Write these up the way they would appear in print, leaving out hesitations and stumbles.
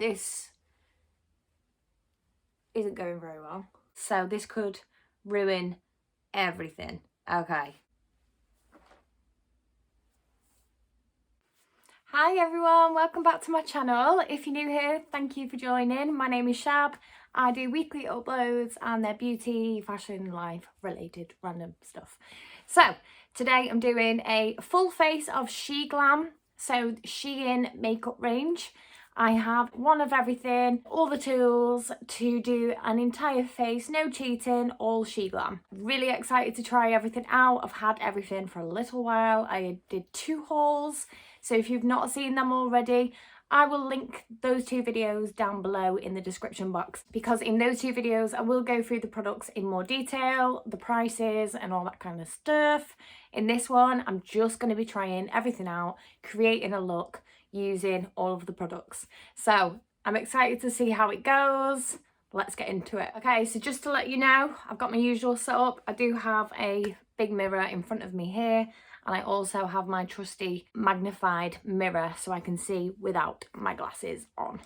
this isn't going very well. So this could ruin everything. Okay. Hi everyone, welcome back to my channel. If you're new here, thank you for joining. My name is Shab. I do weekly uploads and they're beauty, fashion, life related random stuff. So today I'm doing a full face of Sheglam, so Shein makeup range. I have one of everything, all the tools to do an entire face, no cheating, all Sheglam. Really excited to try everything out. I've had everything for a little while. I did 2 hauls, so if you've not seen them already, I will link those 2 videos down below in the description box, because in those 2 videos I will go through the products in more detail, the prices and all that kind of stuff. In this one, I'm just going to be trying everything out, creating a look using all of the products. So I'm excited to see how it goes. Let's get into it. Okay, so just to let you know, I've got my usual setup. I do have a big mirror in front of me here, and I also have my trusty magnified mirror so I can see without my glasses on.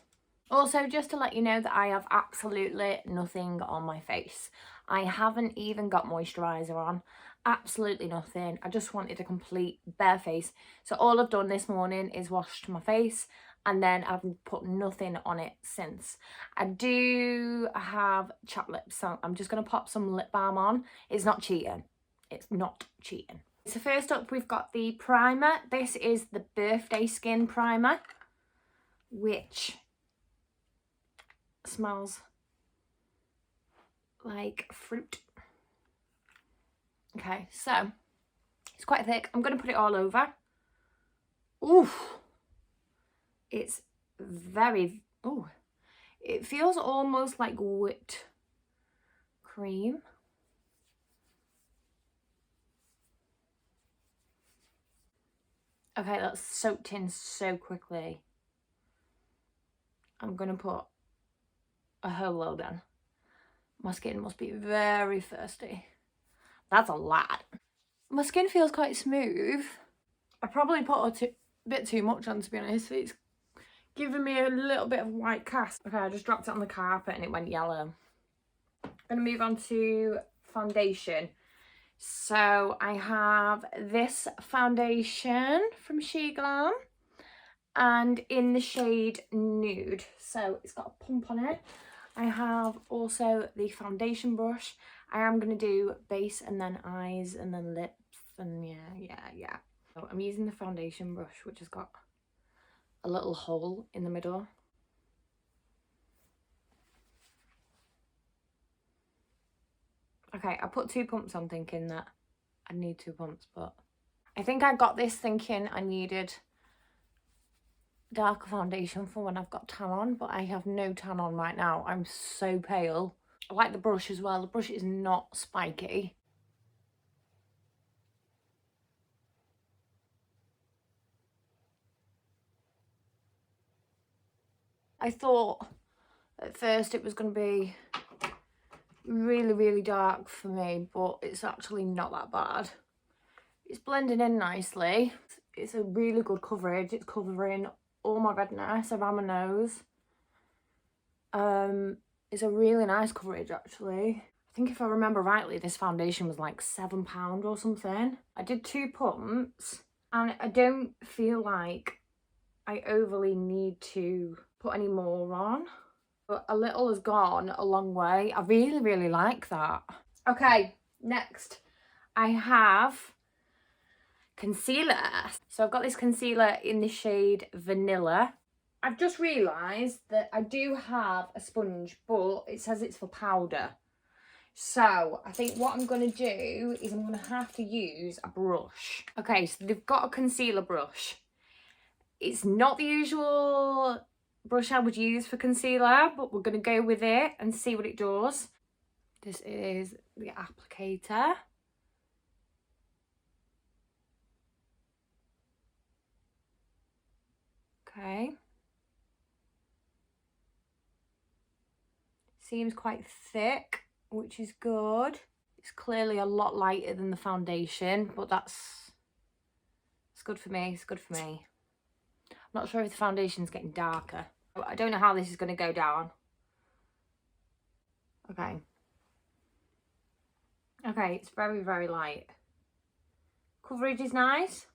Also, just to let you know that I have absolutely nothing on my face. I haven't even got moisturiser on, absolutely nothing. I just wanted a complete bare face. So all I've done this morning is washed my face, and then I've put nothing on it since. I do have chapped lips, so I'm just going to pop some lip balm on. It's not cheating. It's not cheating. So first up, we've got the primer. This is the Birthday Skin Primer, which smells like fruit. Okay, so it's quite thick. I'm going to put it all over. Oof. It's very, ooh. It feels almost like whipped cream. Okay, that's soaked in so quickly. I'm going to put a whole load in. My skin must be very thirsty. That's a lot. My skin feels quite smooth. I probably put a bit too much on, to be honest. It's giving me a little bit of white cast. Okay, I just dropped it on the carpet and it went yellow. I'm going to move on to foundation. So I have this foundation from Sheglam, and in the shade Nude. So it's got a pump on it. I have also the foundation brush. I am going to do base and then eyes and then lips and yeah. So I'm using the foundation brush, which has got a little hole in the middle. Okay, I put 2 pumps on thinking that I need 2 pumps, but I think I got this thinking I needed darker foundation for when I've got tan on, but I have no tan on right now. I'm so pale. I like the brush as well. The brush is not spiky. I thought at first it was going to be really dark for me, but it's actually not that bad. It's blending in nicely. It's a really good coverage. It's covering all my redness around my nose. It's a really nice coverage actually. I think if I remember rightly, this foundation was like £7 or something. I did 2 pumps and I don't feel like I overly need to put any more on. But a little has gone a long way. I really like that. Okay, next I have concealer. So I've got this concealer in the shade Vanilla. I've just realised that I do have a sponge, but it says it's for powder. So I think what I'm going to do is I'm going to have to use a brush. Okay, so they've got a concealer brush. It's not the usual brush I would use for concealer, but we're going to go with it and see what it does. This is the applicator. Okay. Seems quite thick, which is good. It's clearly a lot lighter than the foundation, but it's good for me. It's good for me. I'm not sure if the foundation's getting darker. I don't know how this is going to go down. Okay. Okay, it's very, very light. Coverage is nice.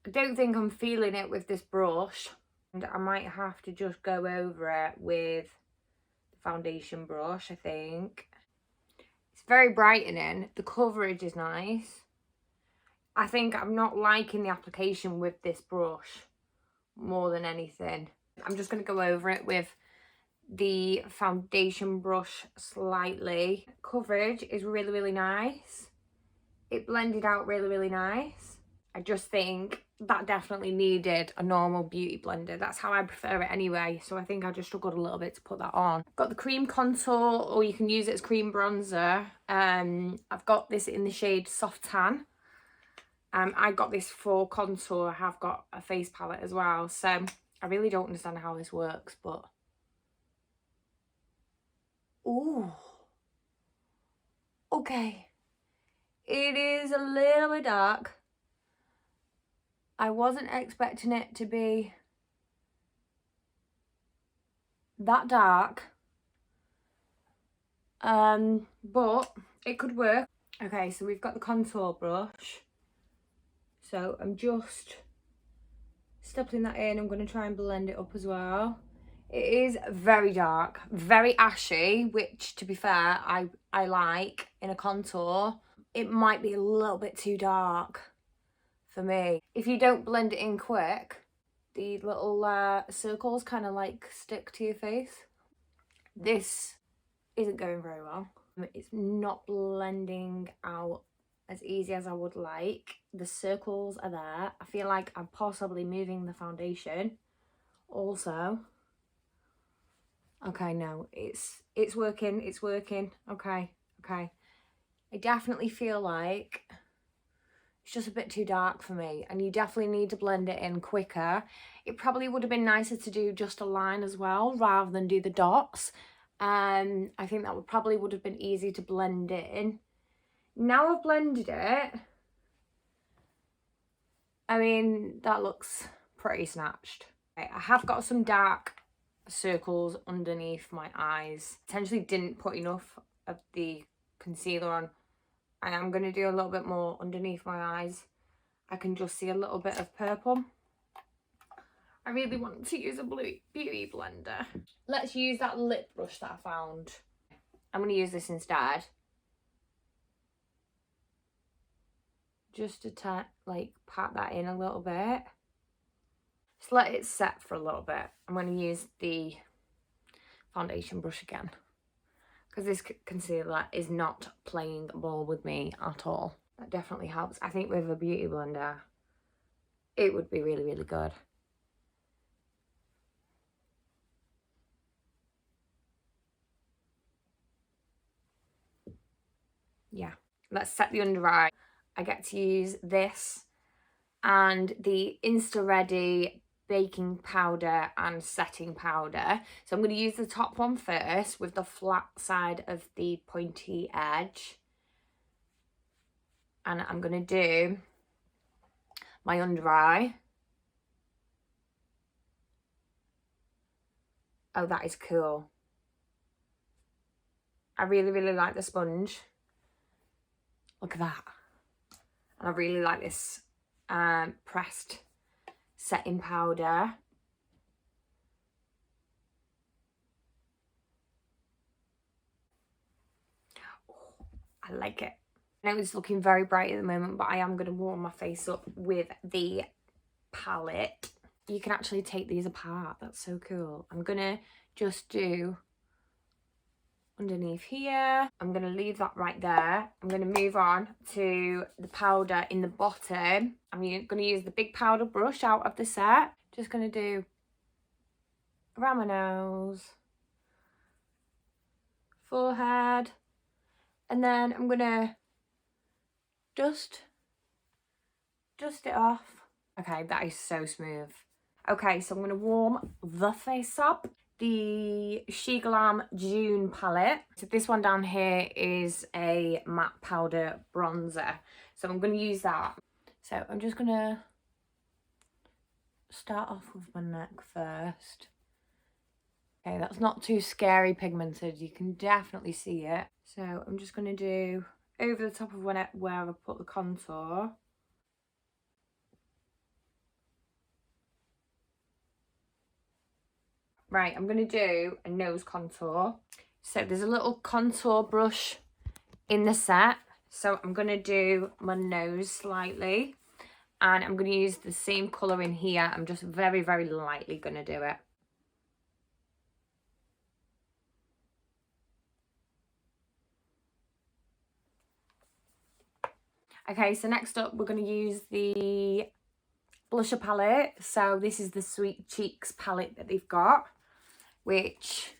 I don't think I'm feeling it with this brush. And I might have to just go over it with the foundation brush, I think. It's very brightening. The coverage is nice. I think I'm not liking the application with this brush more than anything. I'm just going to go over it with the foundation brush slightly. Coverage is really, really nice. It blended out really, really nice. I just think that definitely needed a normal beauty blender. That's how I prefer it anyway. So I think I just struggled a little bit to put that on. I've got the cream contour, or you can use it as cream bronzer. I've got this in the shade Soft Tan. I got this for contour. I have got a face palette as well. So I really don't understand how this works, but... Ooh. Okay. It is a little bit dark. I wasn't expecting it to be that dark. But it could work. Okay, so we've got the contour brush. So I'm just stuffing that in. I'm going to try and blend it up as well. It is very dark, very ashy, which, to be fair, I like in a contour. It might be a little bit too dark for me. If you don't blend it in quick, the little circles kind of like stick to your face. This isn't going very well. It's not blending out as easy as I would like. The circles are there. I feel like I'm possibly moving the foundation also. Okay, no, it's working, it's working. Okay. I definitely feel like it's just a bit too dark for me, and you definitely need to blend it in quicker. It probably would have been nicer to do just a line as well, rather than do the dots. I think that would have been easy to blend in. Now I've blended it, I mean, that looks pretty snatched. Okay, I have got some dark circles underneath my eyes. Potentially didn't put enough of the concealer on. I am going to do a little bit more underneath my eyes. I can just see a little bit of purple. I really want to use a blue beauty blender. Let's use that lip brush that I found. I'm going to use this instead. Just to like pat that in a little bit. Just let it set for a little bit. I'm going to use the foundation brush again, because this concealer is not playing ball with me at all. That definitely helps. I think with a beauty blender, it would be really, really good. Yeah, let's set the under eye. I get to use this and the Insta Ready baking powder and setting powder. So I'm going to use the top one first with the flat side of the pointy edge. And I'm going to do my under eye. Oh, that is cool. I really, really like the sponge. Look at that. And I really like this pressed setting powder. Oh, I like it. I know it's looking very bright at the moment, but I am going to warm my face up with the palette. You can actually take these apart. That's so cool. I'm going to just do underneath here. I'm going to leave that right there. I'm going to move on to the powder in the bottom. I'm going to use the big powder brush out of the set. Just going to do around my nose, forehead, and then I'm going to dust it off. Okay, that is so smooth. Okay, so I'm going to warm the face up. The Sheglam June palette. So this one down here is a matte powder bronzer. So I'm going to use that. So I'm just going to start off with my neck first. Okay, that's not too scary pigmented. You can definitely see it. So I'm just going to do over the top of where I put the contour. Right, I'm going to do a nose contour. So there's a little contour brush in the set. So I'm going to do my nose slightly. And I'm going to use the same colour in here. I'm just very, very lightly going to do it. Okay, so next up we're going to use the blusher palette. So this is the Sweet Cheeks palette that they've got, which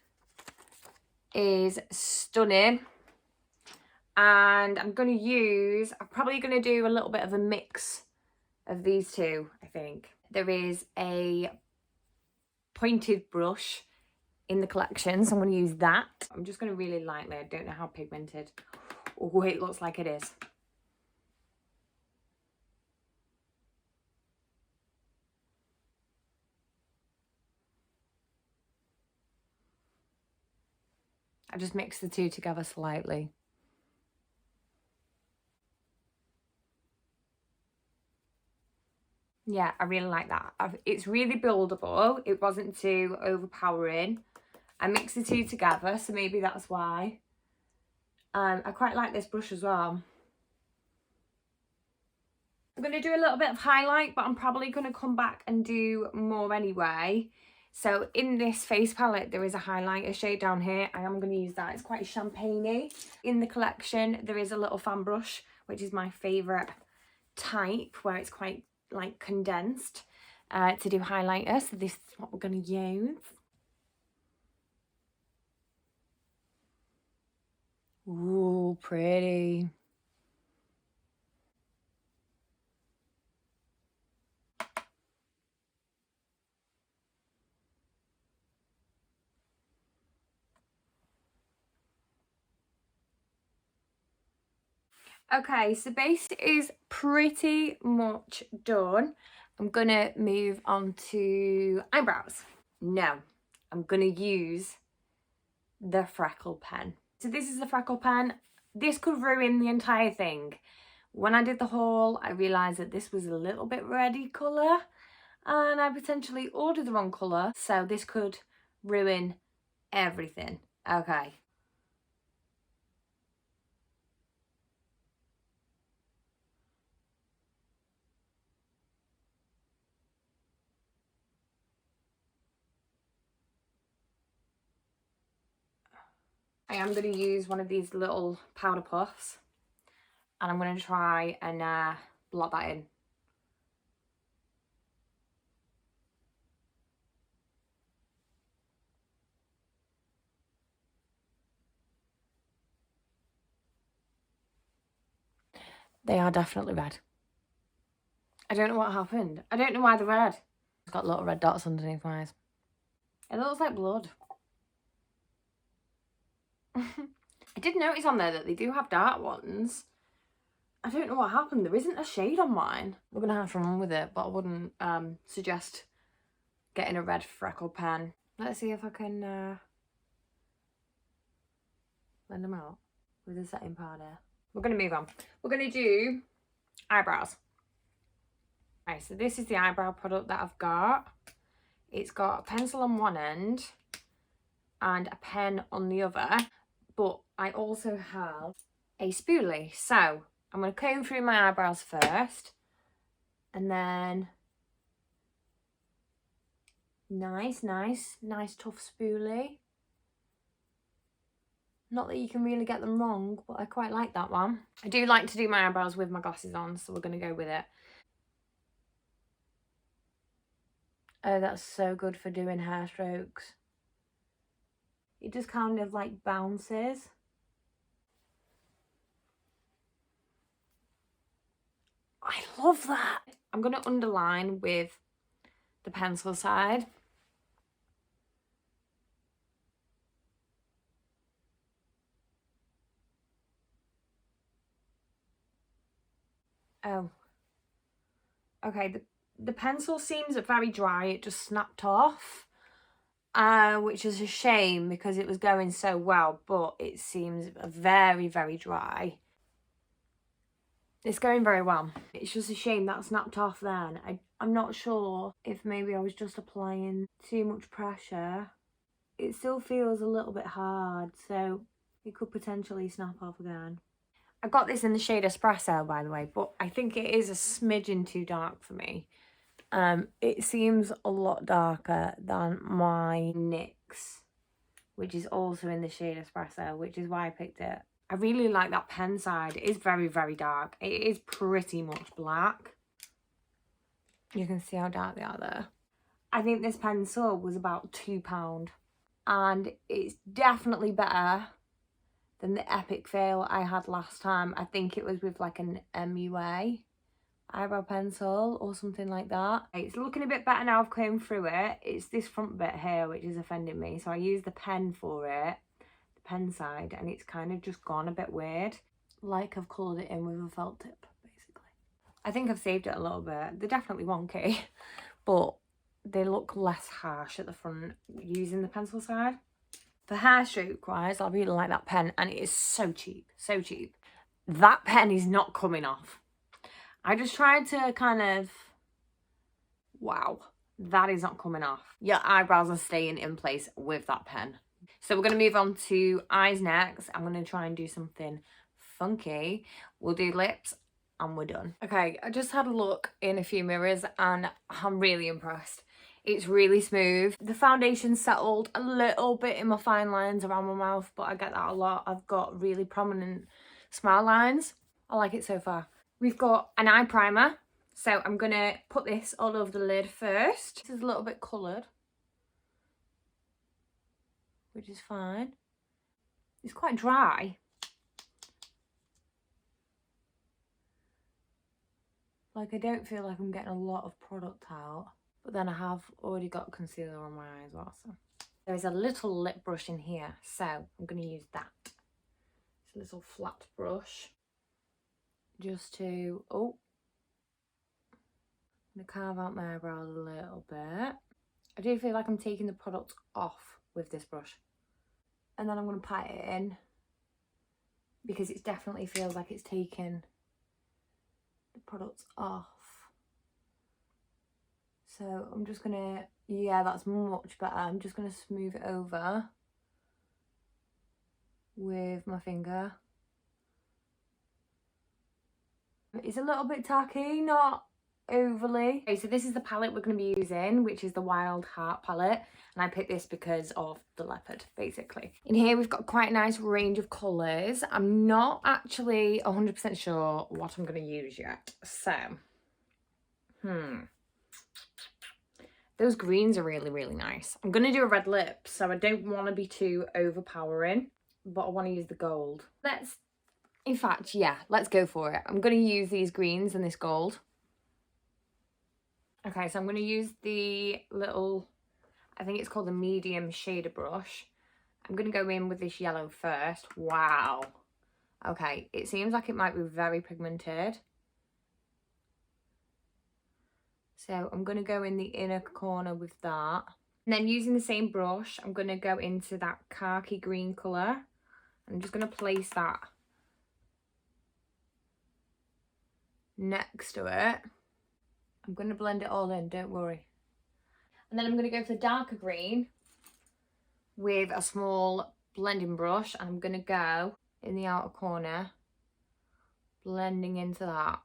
is stunning. And I'm probably going to do a little bit of a mix of these two, I think. There is a pointed brush in the collection, so I'm going to use that. I'm just going to really lightly, I don't know how pigmented. Oh, it looks like it is. I just mix the two together slightly. Yeah, I really like that. It's really buildable. It wasn't too overpowering. I mixed the two together, so maybe that's why. I quite like this brush as well. I'm going to do a little bit of highlight, but I'm probably going to come back and do more anyway. So in this face palette, there is a highlighter shade down here. I am going to use that. It's quite champagne-y. In the collection, there is a little fan brush, which is my favourite type, where it's quite like condensed to do highlighter. So this is what we're going to use. Ooh, pretty. Okay, so base is pretty much done. I'm gonna move on to eyebrows. No, I'm gonna use the Freckle pen. So this is the Freckle pen. This could ruin the entire thing. When I did the haul, I realised that this was a little bit reddy colour and I potentially ordered the wrong colour, so this could ruin everything. Okay. I am going to use one of these little powder puffs and I'm going to try and blot that in. They are definitely red. I don't know what happened. I don't know why they're red. It's got little red dots underneath my eyes. It looks like blood. I did notice on there that they do have dark ones. I don't know what happened. There isn't a shade on mine. We're going to have to run with it, but I wouldn't suggest getting a red Freckle pen. Let's see if I can blend them out with the setting powder. We're going to move on. We're going to do eyebrows. Right, so this is the eyebrow product that I've got. It's got a pencil on one end and a pen on the other, but I also have a spoolie. So I'm going to comb through my eyebrows first and then nice tough spoolie. Not that you can really get them wrong, but I quite like that one. I do like to do my eyebrows with my glasses on, so we're going to go with it. Oh, that's so good for doing hair strokes. It just kind of like bounces. I love that. I'm going to underline with the pencil side. Oh. Okay, The pencil seems very dry, it just snapped off, which is a shame because it was going so well, but it seems very, very dry. It's going very well. It's just a shame that snapped off then. I'm not sure if maybe I was just applying too much pressure. It still feels a little bit hard, so it could potentially snap off again. I got this in the shade Espresso, by the way, but I think it is a smidgen too dark for me. It seems a lot darker than my NYX, which is also in the shade Espresso, which is why I picked it. I really like that pen side. It is very, very dark. It is pretty much black. You can see how dark they are there. I think this pencil was about £2, and it's definitely better than the epic fail I had last time. I think it was with like an MUA eyebrow pencil or something like that. It's looking a bit better now I've combed through it. It's this front bit here which is offending me, so I used the pen for it, the pen side, and it's kind of just gone a bit weird, like I've coloured it in with a felt tip basically. I think I've saved it a little bit. They're definitely wonky, but they look less harsh at the front using the pencil side. For hair stroke wise, I really like that pen, and it is so cheap, so cheap. That pen is not coming off. I just tried to kind of, wow, that is not coming off. Your eyebrows are staying in place with that pen. So we're going to move on to eyes next. I'm going to try and do something funky. We'll do lips and we're done. Okay, I just had a look in a few mirrors and I'm really impressed. It's really smooth. The foundation settled a little bit in my fine lines around my mouth, but I get that a lot. I've got really prominent smile lines. I like it so far. We've got an eye primer, so I'm going to put this all over the lid first. This is a little bit coloured, which is fine. It's quite dry. Like, I don't feel like I'm getting a lot of product out, but then I have already got concealer on my eye as well. So there's a little lip brush in here, so I'm going to use that. It's a little flat brush. Just to, I'm going to carve out my eyebrows a little bit. I do feel like I'm taking the product off with this brush. And then I'm going to pat it in, because it definitely feels like it's taking the product off. So I'm just going to, yeah, that's much better. I'm just going to smooth it over with my finger. It's a little bit tacky, not overly. Okay, so this is the palette we're going to be using, which is the Wild Heart palette, and I picked this because of the leopard, basically. In here we've got quite a nice range of colours. I'm not actually 100% sure what I'm going to use yet, so those greens are really, really nice. I'm going to do a red lip, so I don't want to be too overpowering, but I want to use the gold. In fact, yeah, let's go for it. I'm going to use these greens and this gold. Okay, so I'm going to use the little, I think it's called a medium shader brush. I'm going to go in with this yellow first. Wow. Okay, it seems like it might be very pigmented. So I'm going to go in the inner corner with that. And then using the same brush, I'm going to go into that khaki green colour. I'm just going to place that next to it. I'm going to blend it all in, don't worry. And then I'm going to go for the darker green with a small blending brush, and I'm going to go in the outer corner, blending into that.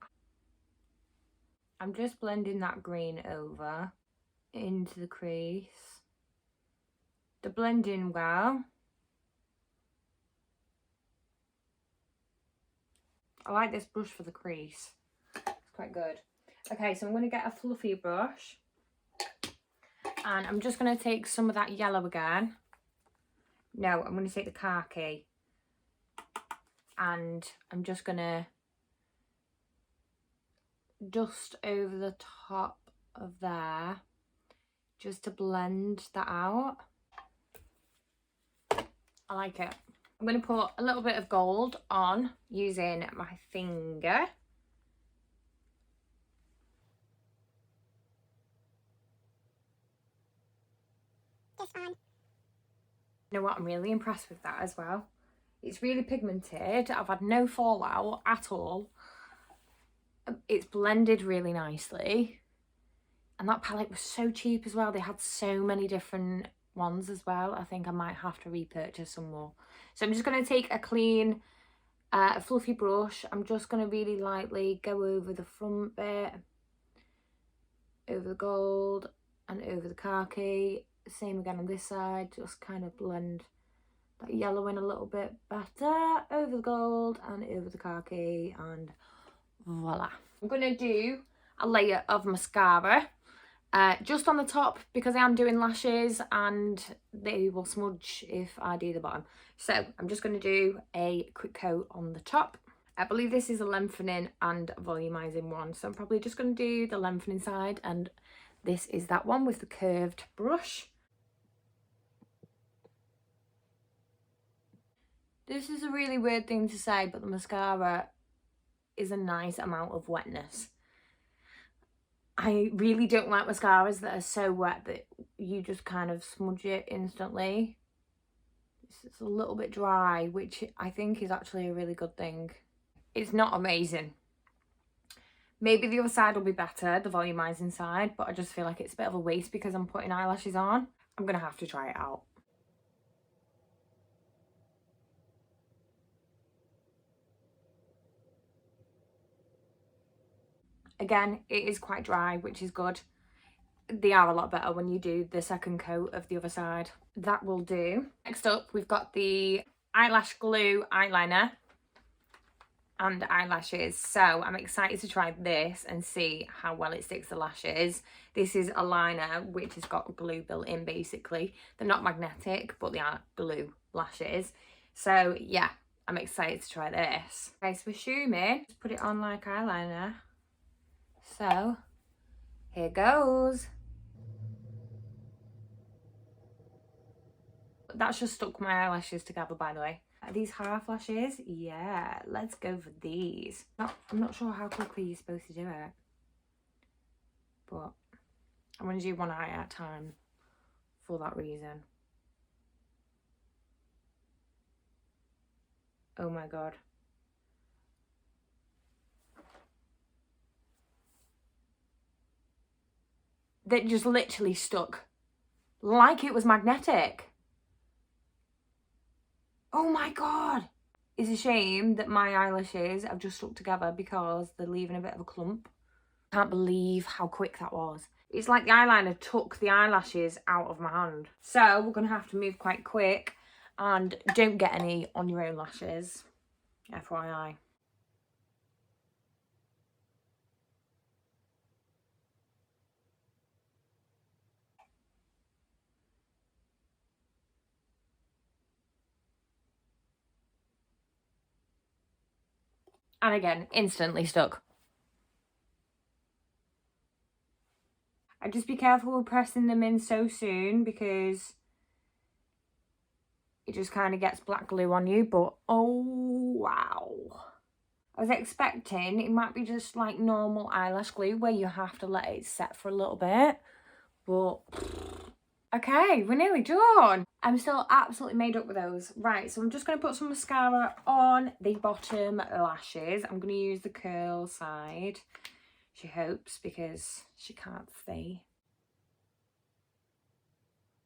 I'm just blending that green over into the crease. They're blending well. I like this brush for the crease. It's quite good. Okay, so I'm going to get a fluffy brush, and I'm just going to take some of that yellow again. No, I'm going to take the khaki, and I'm just going to dust over the top of there just to blend that out. I like it. I'm going to put a little bit of gold on using my finger. You know what, I'm really impressed with that as well. It's really pigmented. I've had no fallout at all. It's blended really nicely. And that palette was so cheap as well. They had so many different ones as well. I think I might have to repurchase some more. So I'm just going to take a clean, fluffy brush. I'm just going to really lightly go over the front bit, over the gold and over the khaki. Same again on this side. Just kind of blend that yellow in a little bit better, over the gold and over the khaki, and voila. I'm going to do a layer of mascara just on the top because I am doing lashes and they will smudge if I do the bottom. So I'm just going to do a quick coat on the top. I believe this is a lengthening and volumizing one, so I'm probably just going to do the lengthening side, and this is that one with the curved brush. This is a really weird thing to say, but the mascara is a nice amount of wetness. I really don't like mascaras that are so wet that you just kind of smudge it instantly. It's a little bit dry, which I think is actually a really good thing. It's not amazing. Maybe the other side will be better, the volumizing side, but I just feel like it's a bit of a waste because I'm putting eyelashes on. I'm going to have to try it out. Again, it is quite dry, which is good. They are a lot better when you do the second coat of the other side. That will do. Next up, we've got the eyelash glue eyeliner and eyelashes. So I'm excited to try this and see how well it sticks to lashes. This is a liner which has got glue built in basically. They're not magnetic, but they are glue lashes. So yeah, I'm excited to try this. Okay, so assuming, just put it on like eyeliner. So here goes. That's just stuck my eyelashes together, by the way. Are these half lashes? Yeah, let's go for these. I'm not sure how quickly you're supposed to do it, but I'm going to do one eye at a time for that reason. Oh my god. That just literally stuck like it was magnetic. Oh my god. It's a shame that my eyelashes have just stuck together because they're leaving a bit of a clump. Can't believe how quick that was. It's like the eyeliner took the eyelashes out of my hand. So we're going to have to move quite quick, and don't get any on your own lashes, FYI. And again, instantly stuck. And just be careful with pressing them in so soon because it just kind of gets black glue on you. But oh wow. I was expecting it might be just like normal eyelash glue where you have to let it set for a little bit. But okay, we're nearly done. I'm still absolutely made up with those. Right, so I'm just going to put some mascara on the bottom lashes. I'm going to use the curl side, she hopes, because she can't see.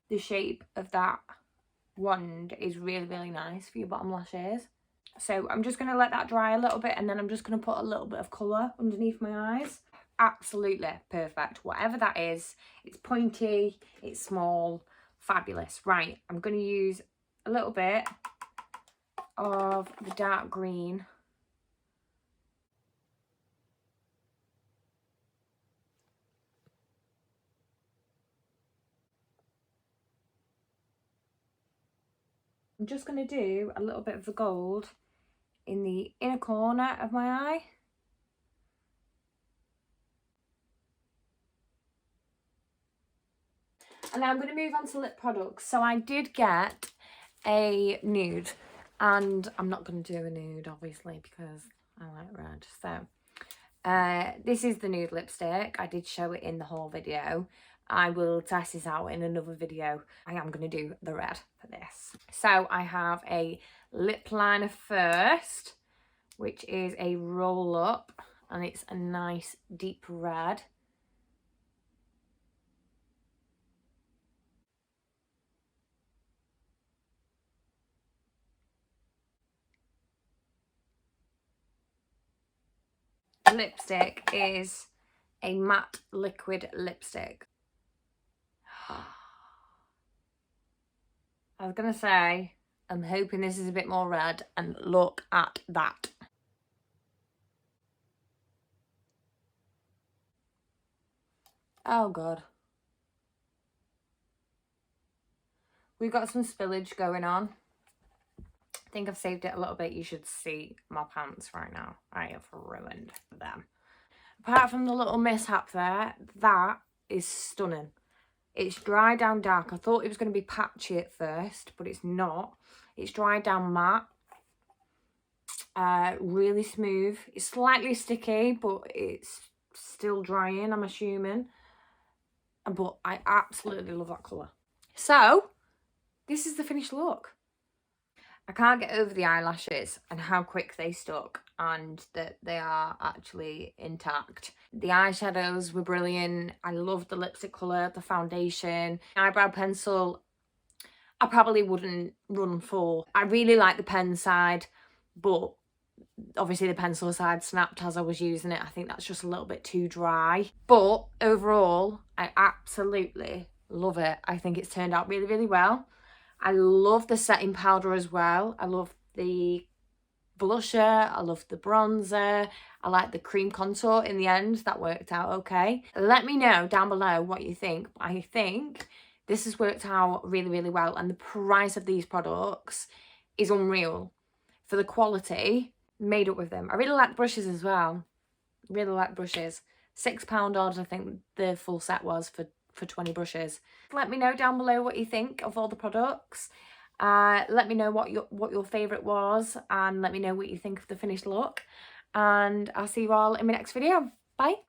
The shape of that wand is really, really nice for your bottom lashes. So I'm just going to let that dry a little bit, and then I'm just going to put a little bit of colour underneath my eyes. Absolutely perfect. Whatever that is, it's pointy, it's small, fabulous. Right, I'm going to use a little bit of the dark green. I'm just going to do a little bit of the gold in the inner corner of my eye. And now I'm going to move on to lip products. So I did get a nude, and I'm not going to do a nude obviously because I like red. So this is the nude lipstick. I did show it in the haul video. I will test this out in another video. I am going to do the red for this. So I have a lip liner first, which is a roll up, and it's a nice deep red. The lipstick is a matte liquid lipstick. I was gonna say, I'm hoping this is a bit more red, and look at that. Oh God. We've got some spillage going on. I think I've saved it a little bit. You should see my pants right now. I have ruined them. Apart from the little mishap there, that is stunning. It's dried down dark. I thought it was going to be patchy at first, but it's not. It's dried down matte. Really smooth. It's slightly sticky, but it's still drying, I'm assuming. But I absolutely love that colour. So, this is the finished look. I can't get over the eyelashes and how quick they stuck, and that they are actually intact. The eyeshadows were brilliant. I loved the lipstick colour, the foundation. Eyebrow pencil, I probably wouldn't run for. I really like the pen side, but obviously the pencil side snapped as I was using it. I think that's just a little bit too dry. But overall, I absolutely love it. I think it's turned out really, really well. I love the setting powder as well. I love the blusher. I love the bronzer. I like the cream contour in the end. That worked out okay. Let me know down below what you think. I think this has worked out really, really well. And the price of these products is unreal. For the quality, made up with them. I really like the brushes as well. Really like brushes. £6 odd, I think the full set was for 20 brushes. Let me know down below what you think of all the products. Let me know what your favourite was, and let me know what you think of the finished look. And I'll see you all in my next video. Bye.